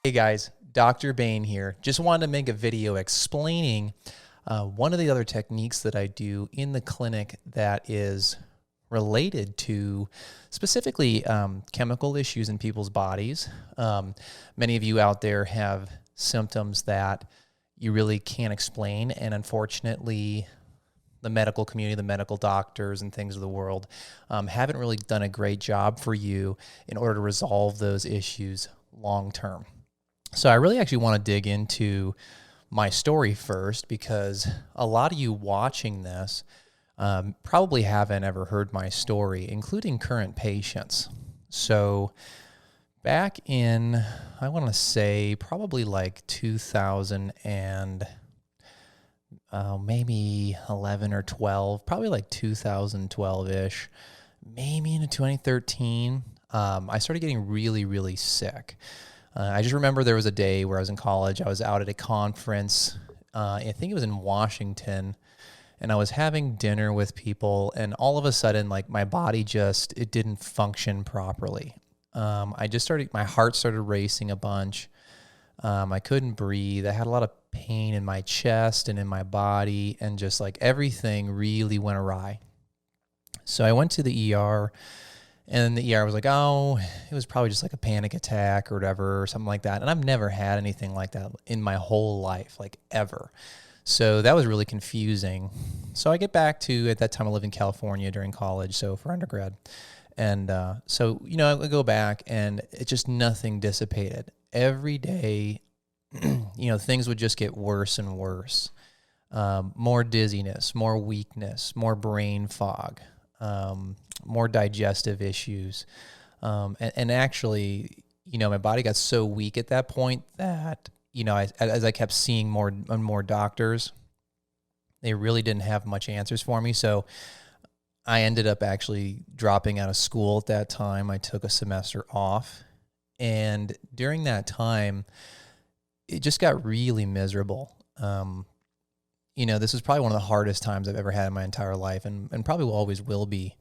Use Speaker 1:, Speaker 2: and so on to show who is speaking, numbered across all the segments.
Speaker 1: Hey guys, Dr. Bain here. Just wanted to make a video explaining one of the other techniques that I do in the clinic that is related to specifically chemical issues in people's bodies. Many of you out there have symptoms that you really can't explain, and unfortunately, the medical community, the medical doctors and things of the world haven't really done a great job for you in order to resolve those issues long term. So I really actually want to dig into my story first, because a lot of you watching this probably haven't ever heard my story, including current patients. So back in, I want to say probably like 2000 and maybe 11 or 12, probably like 2012-ish, maybe into 2013, I started getting really, really sick. I just remember there was a day where I was in college. I was out at a conference. I think it was in Washington, and I was having dinner with people, and all of a sudden, like, my body it didn't function properly. My heart started racing a bunch. I couldn't breathe. I had a lot of pain in my chest and in my body, and just like everything really went awry. So I went to the ER. And the ER was like, oh, it was probably just like a panic attack or whatever, or something like that. And I've never had anything like that in my whole life, like ever. So that was really confusing. So I get back to, at that time I lived in California during college, so for undergrad. And so, I go back, and it just, nothing dissipated. Every day, things would just get worse and worse. More dizziness, more weakness, more brain fog. More digestive issues. And actually, my body got so weak at that point that, as I kept seeing more and more doctors, they really didn't have much answers for me. So I ended up actually dropping out of school at that time. I took a semester off. And during that time, it just got really miserable. This was probably one of the hardest times I've ever had in my entire life, and probably always will be.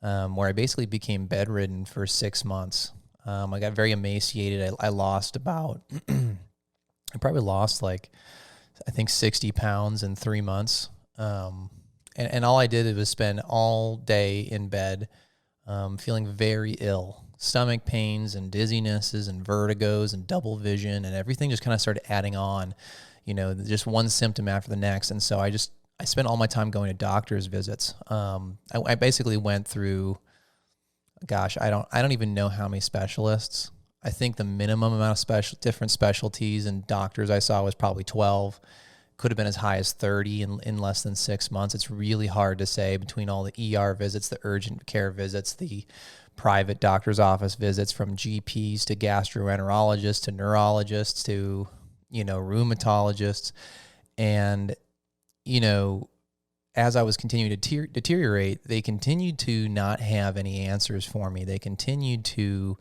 Speaker 1: Where I basically became bedridden for 6 months. I got very emaciated. I lost about, I probably lost I think 60 pounds in 3 months. And all I did was spend all day in bed, feeling very ill. Stomach pains and dizzinesses and vertigos and double vision, and everything just kind of started adding on, just one symptom after the next. And so I spent all my time going to doctor's visits. I basically went through, I don't even know how many specialists. I think the minimum amount of different specialties and doctors I saw was probably 12. Could have been as high as 30 in less than 6 months. It's really hard to say between all the ER visits, the urgent care visits, the private doctor's office visits, from GPs to gastroenterologists to neurologists to, rheumatologists. And as I was continuing to deteriorate, they continued to not have any answers for me. They continued to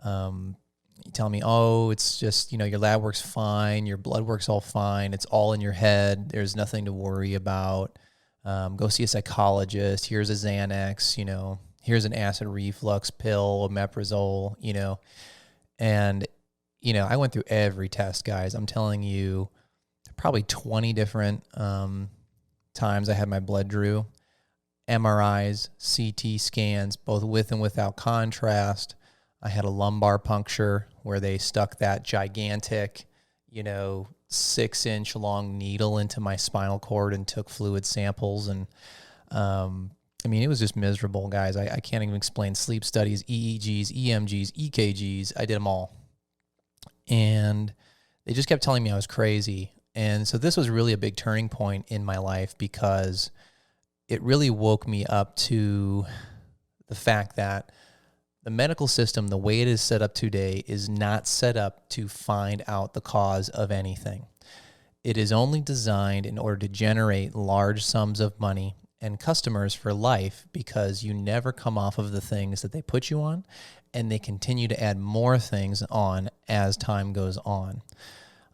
Speaker 1: tell me, oh, it's just, your lab work's fine, your blood work's all fine, it's all in your head, there's nothing to worry about. Go see a psychologist, here's a Xanax, here's an acid reflux pill, omeprazole, and, I went through every test, guys. I'm telling you, probably 20 different times I had my blood drew, MRIs, CT scans, both with and without contrast. I had a lumbar puncture where they stuck that gigantic, 6-inch long needle into my spinal cord and took fluid samples. And it was just miserable, guys. I can't even explain. Sleep studies, EEGs, EMGs, EKGs, I did them all. And they just kept telling me I was crazy. And so this was really a big turning point in my life, because it really woke me up to the fact that the medical system, the way it is set up today, is not set up to find out the cause of anything. It is only designed in order to generate large sums of money and customers for life, because you never come off of the things that they put you on, and they continue to add more things on as time goes on.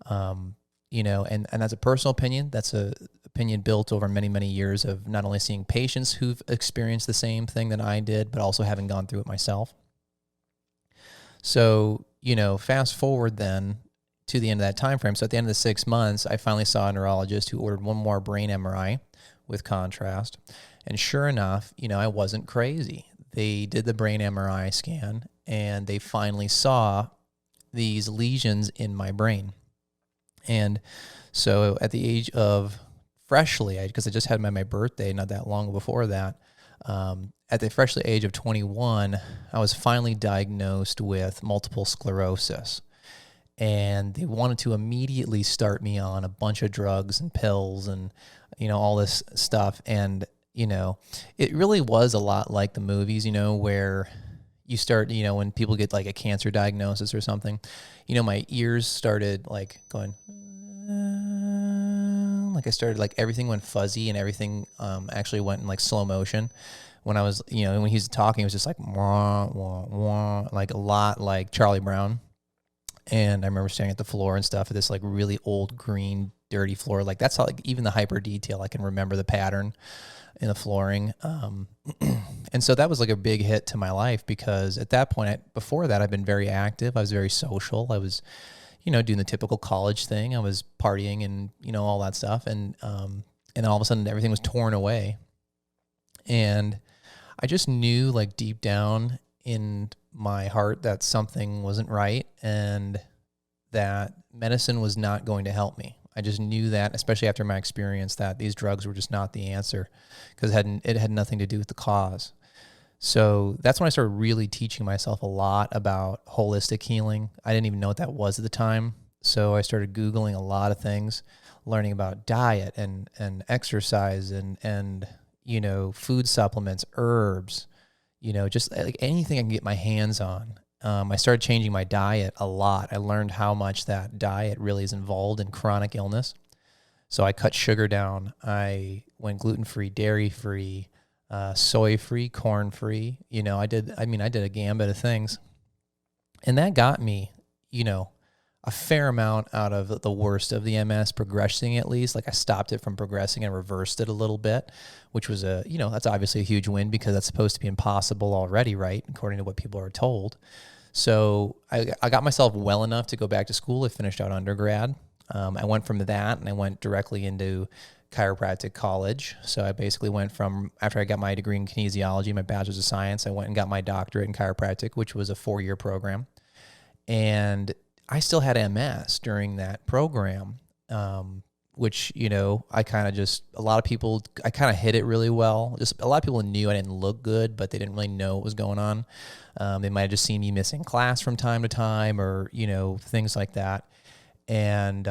Speaker 1: And that's a personal opinion. That's a opinion built over many, many years of not only seeing patients who've experienced the same thing that I did, but also having gone through it myself. So, fast forward then, to the end of that time frame. So at the end of the 6 months, I finally saw a neurologist who ordered one more brain MRI with contrast. And sure enough, I wasn't crazy. They did the brain MRI scan, and they finally saw these lesions in my brain. And so at the age of because I just had my birthday not that long before that, at the freshly age of 21, I was finally diagnosed with multiple sclerosis. And they wanted to immediately start me on a bunch of drugs and pills and, all this stuff. And, it really was a lot like the movies, where you start, when people get like a cancer diagnosis or something, my ears started like going, like I started, like everything went fuzzy and everything actually went in like slow motion. When I was, when he was talking, it was just like, wah, wah, wah, like a lot like Charlie Brown. And I remember staring at the floor and stuff at this like really old green, dirty floor. Like that's how, like even the hyper detail, I can remember the pattern in the flooring. And so that was like a big hit to my life, because at that point, before that, I've been very active. I was very social. I was, doing the typical college thing. I was partying and, all that stuff. And then all of a sudden everything was torn away. And I just knew like deep down in my heart that something wasn't right and that medicine was not going to help me. I just knew that, especially after my experience, that these drugs were just not the answer, because it had nothing to do with the cause. So that's when I started really teaching myself a lot about holistic healing. I didn't even know what that was at the time. So I started Googling a lot of things, learning about diet and exercise and food supplements, herbs, just like anything I can get my hands on. I started changing my diet a lot. I learned how much that diet really is involved in chronic illness. So I cut sugar down. I went gluten-free, dairy-free, soy-free, corn-free. I did a gambit of things. And that got me, a fair amount out of the worst of the MS progressing, at least. Like I stopped it from progressing and reversed it a little bit, which was that's obviously a huge win, because that's supposed to be impossible already, right? According to what people are told. So I got myself well enough to go back to school. I finished out undergrad. I went from that and I went directly into chiropractic college. So I basically went from, after I got my degree in kinesiology, my bachelor's of science, I went and got my doctorate in chiropractic, which was a 4-year program. And I still had MS during that program, which, I kind of just, I kind of hid it really well. Just a lot of people knew I didn't look good, but they didn't really know what was going on. They might have just seen me missing class from time to time, or, things like that. And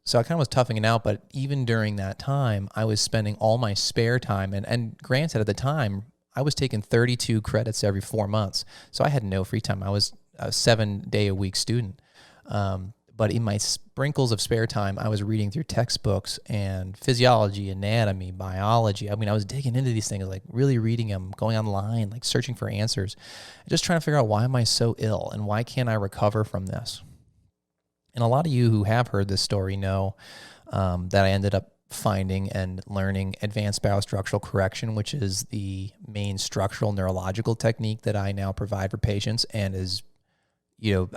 Speaker 1: so I kind of was toughing it out, but even during that time, I was spending all my spare time. And granted, at the time, I was taking 32 credits every 4 months. So I had no free time. I was a 7-day-a-week student. But in my sprinkles of spare time, I was reading through textbooks and physiology, anatomy, biology. I was digging into these things, like really reading them, going online, like searching for answers, just trying to figure out, why am I so ill and why can't I recover from this? And a lot of you who have heard this story know that I ended up finding and learning advanced biostructural correction, which is the main structural neurological technique that I now provide for patients, and is,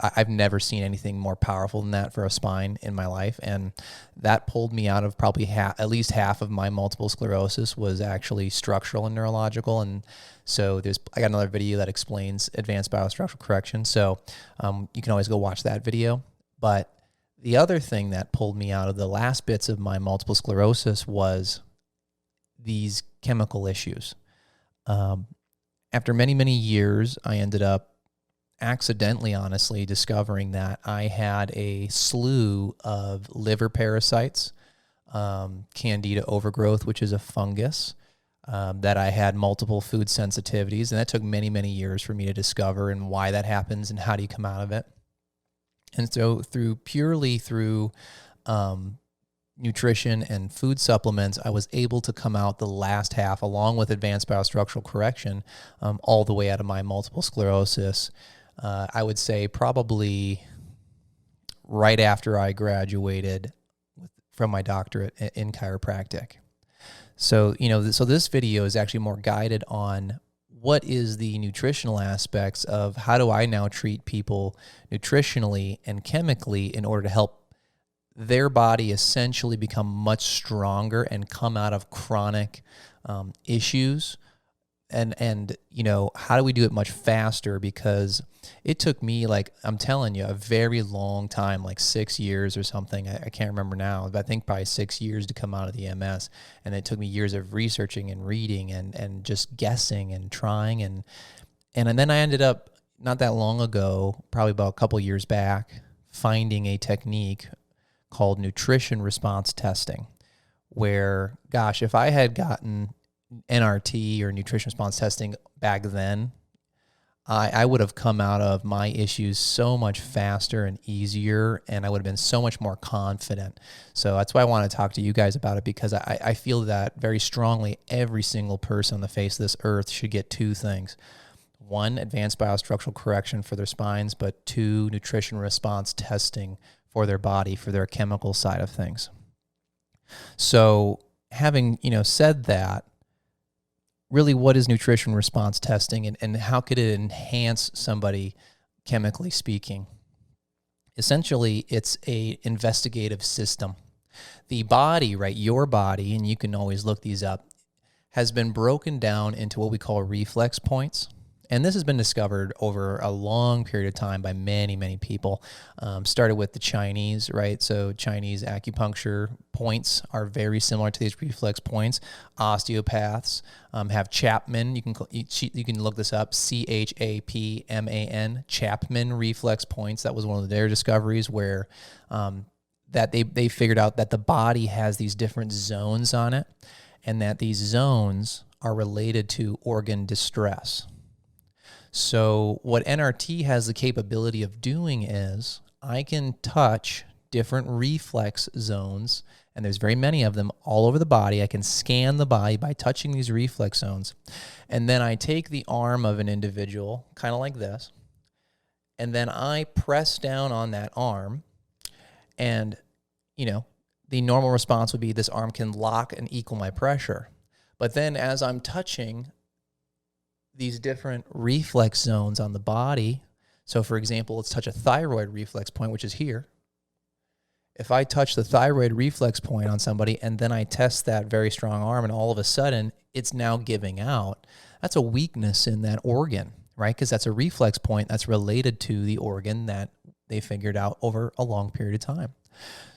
Speaker 1: I've never seen anything more powerful than that for a spine in my life. And that pulled me out of probably at least half of my multiple sclerosis was actually structural and neurological. And so I got another video that explains advanced biostructural correction. So you can always go watch that video. But the other thing that pulled me out of the last bits of my multiple sclerosis was these chemical issues. After many, many years, I ended up accidentally, honestly, discovering that I had a slew of liver parasites, candida overgrowth, which is a fungus, that I had multiple food sensitivities. And that took many, many years for me to discover, and why that happens and how do you come out of it. And so purely through nutrition and food supplements, I was able to come out the last half, along with advanced biostructural correction, all the way out of my multiple sclerosis. I would say probably right after I graduated from my doctorate in chiropractic. So, so this video is actually more guided on what is the nutritional aspects of how do I now treat people nutritionally and chemically in order to help their body essentially become much stronger and come out of chronic issues. And how do we do it much faster? Because it took me, like, I'm telling you, a very long time, like 6 years or something. I can't remember now, but I think probably 6 years to come out of the MS. And it took me years of researching and reading and just guessing and trying. And then I ended up, not that long ago, probably about a couple years back, finding a technique called nutrition response testing, where, gosh, if I had gotten NRT or nutrition response testing back then, I would have come out of my issues so much faster and easier, and I would have been so much more confident. So that's why I want to talk to you guys about it, because I feel that very strongly every single person on the face of this earth should get two things. One, advanced biostructural correction for their spines, but two, nutrition response testing for their body, for their chemical side of things. So having, said that, really, what is nutrition response testing, and how could it enhance somebody chemically speaking? Essentially, it's a investigative system. The body, right, your body, and you can always look these up, has been broken down into what we call reflex points. And this has been discovered over a long period of time by many, many people. Started with the Chinese, right? So Chinese acupuncture points are very similar to these reflex points. Osteopaths have Chapman. You can look this up, Chapman, Chapman reflex points. That was one of their discoveries, where that they figured out that the body has these different zones on it, and that these zones are related to organ distress. So what NRT has the capability of doing is I can touch different reflex zones, and there's very many of them all over the body. I can scan the body by touching these reflex zones. And then I take the arm of an individual, kind of like this, and then I press down on that arm, and, the normal response would be this arm can lock and equal my pressure. But then as I'm touching these different reflex zones on the body. So for example, let's touch a thyroid reflex point, which is here. If I touch the thyroid reflex point on somebody and then I test that very strong arm, and all of a sudden it's now giving out, that's a weakness in that organ, right? Because that's a reflex point that's related to the organ that they figured out over a long period of time.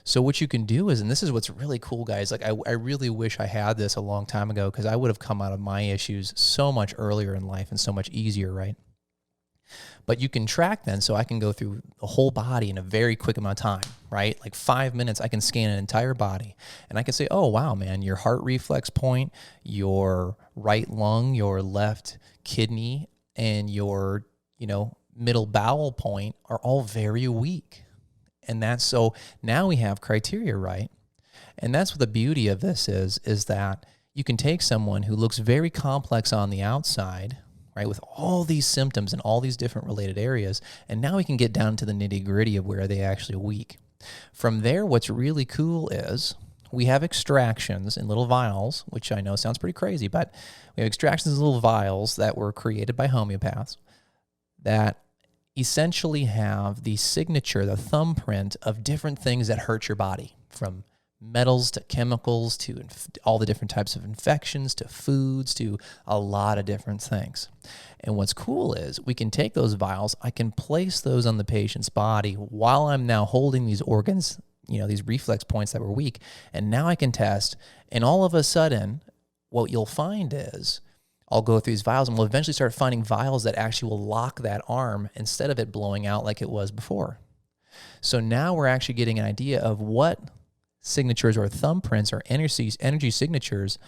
Speaker 1: So what you can do is, and this is what's really cool, guys, like I really wish I had this a long time ago, because I would have come out of my issues so much earlier in life and so much easier, right? But you can track then, so I can go through the whole body in a very quick amount of time, right? Like 5 minutes, I can scan an entire body, and I can say, oh, wow, man, your heart reflex point, your right lung, your left kidney, and your, middle bowel point are all very weak. And that's, so now we have criteria, right? And that's what the beauty of this is that you can take someone who looks very complex on the outside, right, with all these symptoms and all these different related areas, and now we can get down to the nitty-gritty of where they actually weak. From there, what's really cool is we have extractions in little vials, which I know sounds pretty crazy, but we have extractions in little vials that were created by homeopaths that essentially have the signature, the thumbprint of different things that hurt your body, from metals to chemicals to all the different types of infections to foods to a lot of different things. And what's cool is we can take those vials, I can place those on the patient's body while I'm now holding these organs, these reflex points that were weak, and now I can test, and all of a sudden what you'll find is I'll go through these vials, and we'll eventually start finding vials that actually will lock that arm instead of it blowing out like it was before. So now we're actually getting an idea of what signatures or thumbprints or energy signatures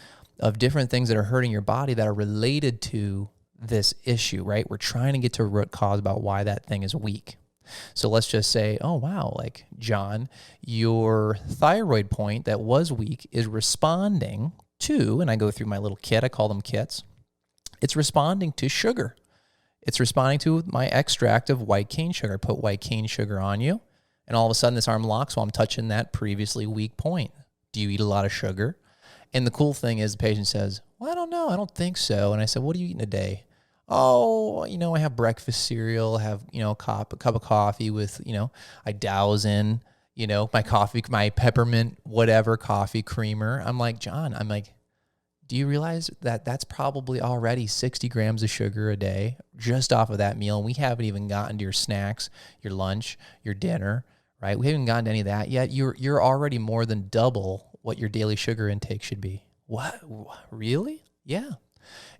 Speaker 1: of different things that are hurting your body that are related to this issue, right? We're trying to get to a root cause about why that thing is weak. So let's just say, oh, wow, like, John, your thyroid point that was weak is responding to, and I go through my little kit, I call them kits, it's responding to sugar. It's responding to my extract of white cane sugar. I put white cane sugar on you, and all of a sudden this arm locks while I'm touching that previously weak point. Do you eat a lot of sugar? And the cool thing is the patient says, well, I don't know. I don't think so. And I said, what are you eating a day? Oh, I have breakfast cereal, have, a cup of coffee with, I douse in, my coffee, my peppermint, whatever coffee creamer. I'm like, John, do you realize that that's probably already 60 grams of sugar a day just off of that meal? And we haven't even gotten to your snacks, your lunch, your dinner, right? We haven't gotten to any of that yet. You're already more than double what your daily sugar intake should be. What? Really? Yeah.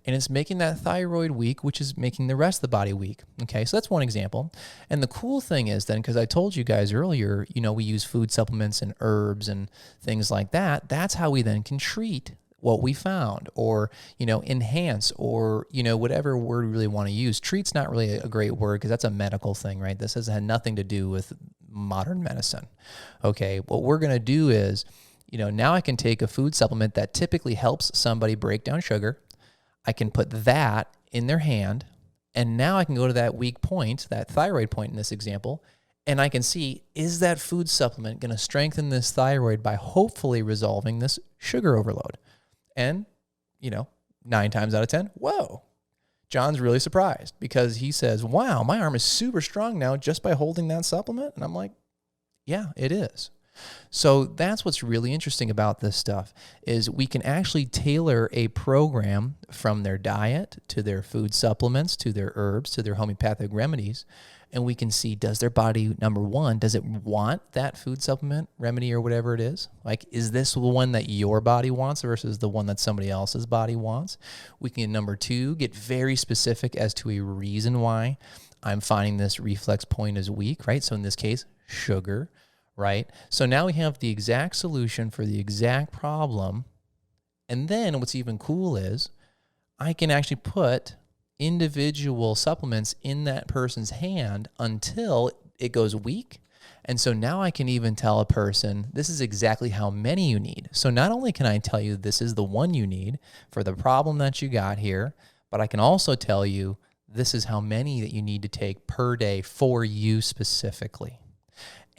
Speaker 1: And it's making that thyroid weak, which is making the rest of the body weak. Okay, so that's one example. And the cool thing is then, because I told you guys earlier, we use food supplements and herbs and things like that. That's how we then can treat what we found, or enhance, or whatever word we really want to use. Treat's not really a great word because that's a medical thing, right? This has had nothing to do with modern medicine. Okay, what we're going to do is, now I can take a food supplement that typically helps somebody break down sugar. I can put that in their hand, and now I can go to that weak point, that thyroid point in this example, and I can see, is that food supplement going to strengthen this thyroid by hopefully resolving this sugar overload? And, 9 times out of 10, whoa, John's really surprised because he says, wow, my arm is super strong now just by holding that supplement. And I'm like, yeah, it is. So that's what's really interesting about this stuff is we can actually tailor a program from their diet to their food supplements, to their herbs, to their homeopathic remedies. And we can see, does their body, number one, does it want that food supplement, remedy, or whatever it is? Like, is this the one that your body wants versus the one that somebody else's body wants? We can, number two, get very specific as to a reason why I'm finding this reflex point is weak, right? So in this case, sugar, right? So now we have the exact solution for the exact problem. And then what's even cool is I can actually put individual supplements in that person's hand until it goes weak. And so now I can even tell a person, this is exactly how many you need. So not only can I tell you this is the one you need for the problem that you got here, but I can also tell you this is how many that you need to take per day for you specifically.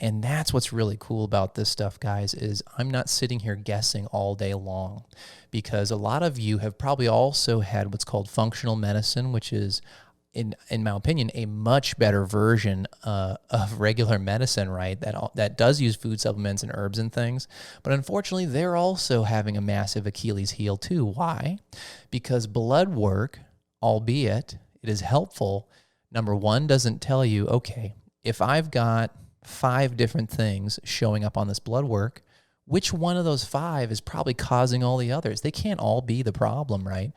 Speaker 1: And that's what's really cool about this stuff, guys, is I'm not sitting here guessing all day long, because a lot of you have probably also had what's called functional medicine, which is, in my opinion, a much better version of regular medicine, right? That does use food supplements and herbs and things. But unfortunately, they're also having a massive Achilles heel too. Why? Because blood work, albeit it is helpful, number one, doesn't tell you, okay, if I've got 5 different things showing up on this blood work, which one of those 5 is probably causing all the others? They can't all be the problem, right?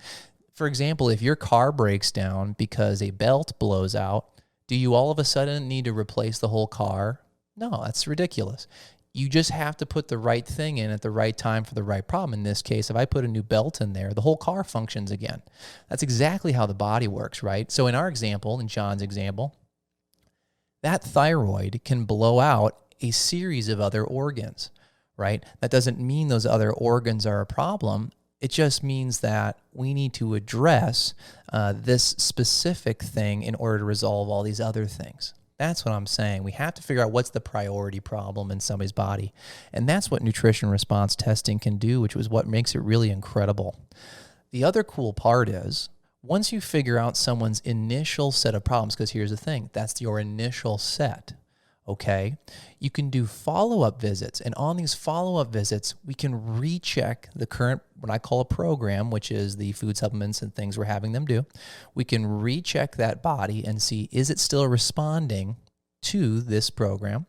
Speaker 1: For example, if your car breaks down because a belt blows out, do you all of a sudden need to replace the whole car? No, that's ridiculous. You just have to put the right thing in at the right time for the right problem. In this case, if I put a new belt in there, the whole car functions again. That's exactly how the body works, right? So in our example, in John's example, that thyroid can blow out a series of other organs, right? That doesn't mean those other organs are a problem. It just means that we need to address this specific thing in order to resolve all these other things. That's what I'm saying. We have to figure out what's the priority problem in somebody's body. And that's what nutrition response testing can do, which was what makes it really incredible. The other cool part is, once you figure out someone's initial set of problems, because here's the thing, that's your initial set, okay? You can do follow-up visits, and on these follow-up visits, we can recheck the current, what I call a program, which is the food supplements and things we're having them do. We can recheck that body and see, is it still responding to this program?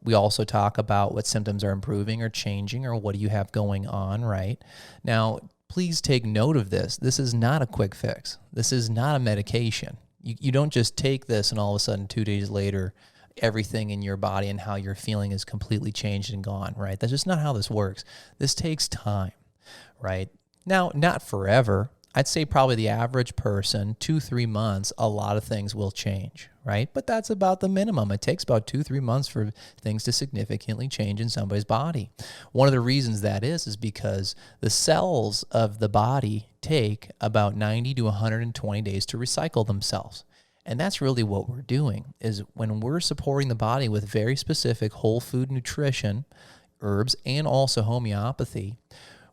Speaker 1: We also talk about what symptoms are improving or changing, or what do you have going on, right? Now, please take note of this. This is not a quick fix. This is not a medication. You don't just take this and all of a sudden 2 days later, everything in your body and how you're feeling is completely changed and gone, right? That's just not how this works. This takes time, right? Now, not forever. I'd say probably the average person, 2-3 months, a lot of things will change, right? But that's about the minimum. It takes about 2-3 months for things to significantly change in somebody's body. One of the reasons that is because the cells of the body take about 90 to 120 days to recycle themselves. And that's really what we're doing, is when we're supporting the body with very specific whole food nutrition, herbs, and also homeopathy,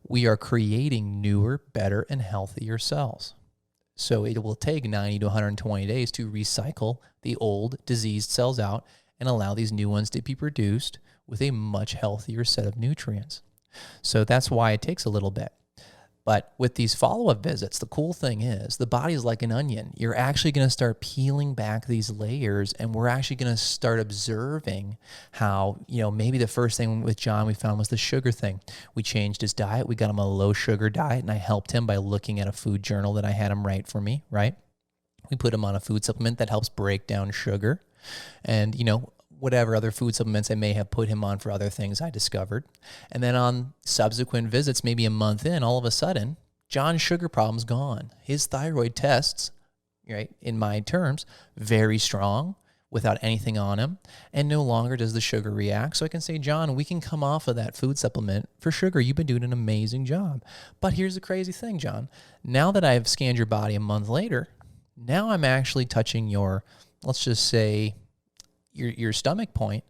Speaker 1: we are creating newer, better, and healthier cells. So it will take 90 to 120 days to recycle the old diseased cells out and allow these new ones to be produced with a much healthier set of nutrients. So that's why it takes a little bit. But with these follow-up visits, the cool thing is the body is like an onion. You're actually going to start peeling back these layers, and we're actually going to start observing how, maybe the first thing with John we found was the sugar thing. We changed his diet. We got him a low sugar diet, and I helped him by looking at a food journal that I had him write for me, right? We put him on a food supplement that helps break down sugar. And, whatever other food supplements I may have put him on for other things I discovered. And then on subsequent visits, maybe a month in, all of a sudden, John's sugar problem's gone. His thyroid tests, right, in my terms, very strong without anything on him, and no longer does the sugar react. So I can say, John, we can come off of that food supplement for sugar. You've been doing an amazing job. But here's the crazy thing, John. Now that I've scanned your body a month later, now I'm actually touching your, let's just say, your stomach point,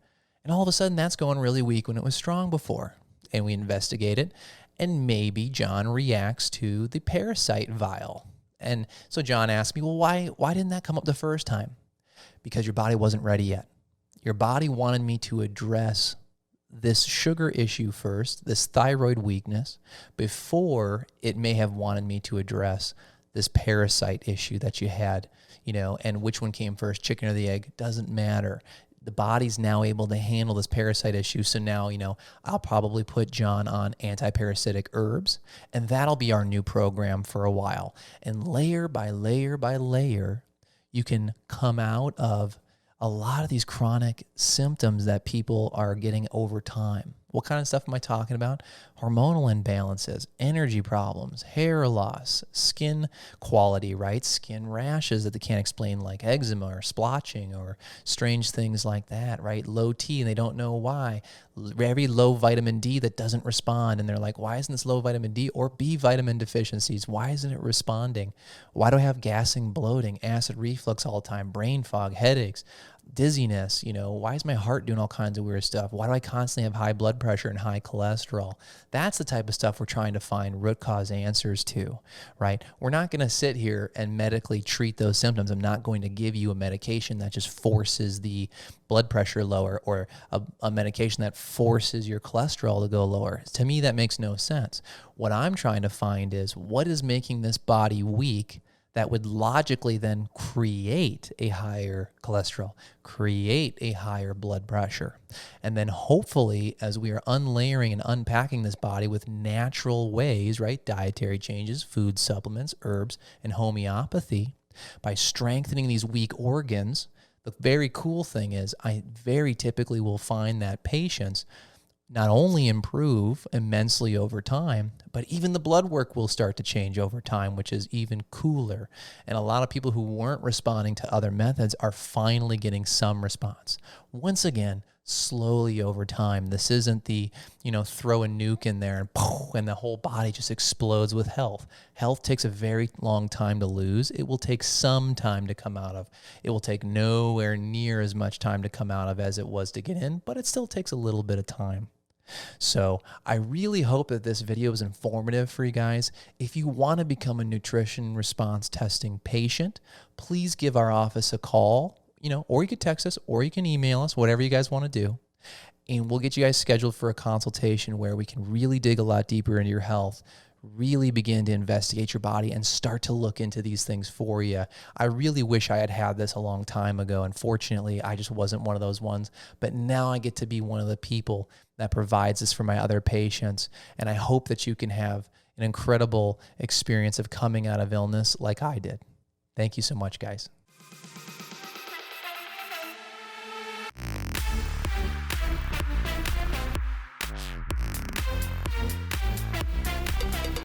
Speaker 1: and all of a sudden that's going really weak when it was strong before. And we investigate it, and maybe John reacts to the parasite vial. And so John asked me, well, why didn't that come up the first time? Because your body wasn't ready yet. Your body wanted me to address this sugar issue first, this thyroid weakness, before it may have wanted me to address this parasite issue that you had, and which one came first, chicken or the egg, doesn't matter. The body's now able to handle this parasite issue. So now, I'll probably put John on anti-parasitic herbs, and that'll be our new program for a while. And layer by layer by layer, you can come out of a lot of these chronic symptoms that people are getting over time. What kind of stuff am I talking about? Hormonal imbalances, energy problems, hair loss, skin quality, right? Skin rashes that they can't explain, like eczema or splotching or strange things like that, right? Low T and they don't know why. Very low vitamin D that doesn't respond. And they're like, why isn't this low vitamin D or B vitamin deficiencies? Why isn't it responding? Why do I have gassing, bloating, acid reflux all the time, brain fog, headaches, dizziness? Why is my heart doing all kinds of weird stuff? Why do I constantly have high blood pressure and high cholesterol? That's the type of stuff we're trying to find root cause answers to, right? We're not going to sit here and medically treat those symptoms. I'm not going to give you a medication that just forces the blood pressure lower, or a medication that forces your cholesterol to go lower. To me, that makes no sense. What I'm trying to find is what is making this body weak that would logically then create a higher cholesterol, create a higher blood pressure. And then hopefully, as we are unlayering and unpacking this body with natural ways, right, dietary changes, food supplements, herbs, and homeopathy, by strengthening these weak organs, the very cool thing is I very typically will find that patients not only improve immensely over time, but even the blood work will start to change over time, which is even cooler. And a lot of people who weren't responding to other methods are finally getting some response. Once again, slowly over time. This isn't the, throw a nuke in there and poof, and the whole body just explodes with health. Health takes a very long time to lose. It will take some time to come out of. It will take nowhere near as much time to come out of as it was to get in, but it still takes a little bit of time. So I really hope that this video is informative for you guys. If you want to become a nutrition response testing patient, please give our office a call, or you could text us or you can email us, whatever you guys want to do. And we'll get you guys scheduled for a consultation where we can really dig a lot deeper into your health, really begin to investigate your body and start to look into these things for you. I really wish I had had this a long time ago. Unfortunately, I just wasn't one of those ones. But now I get to be one of the people that provides this for my other patients. And I hope that you can have an incredible experience of coming out of illness like I did. Thank you so much, guys.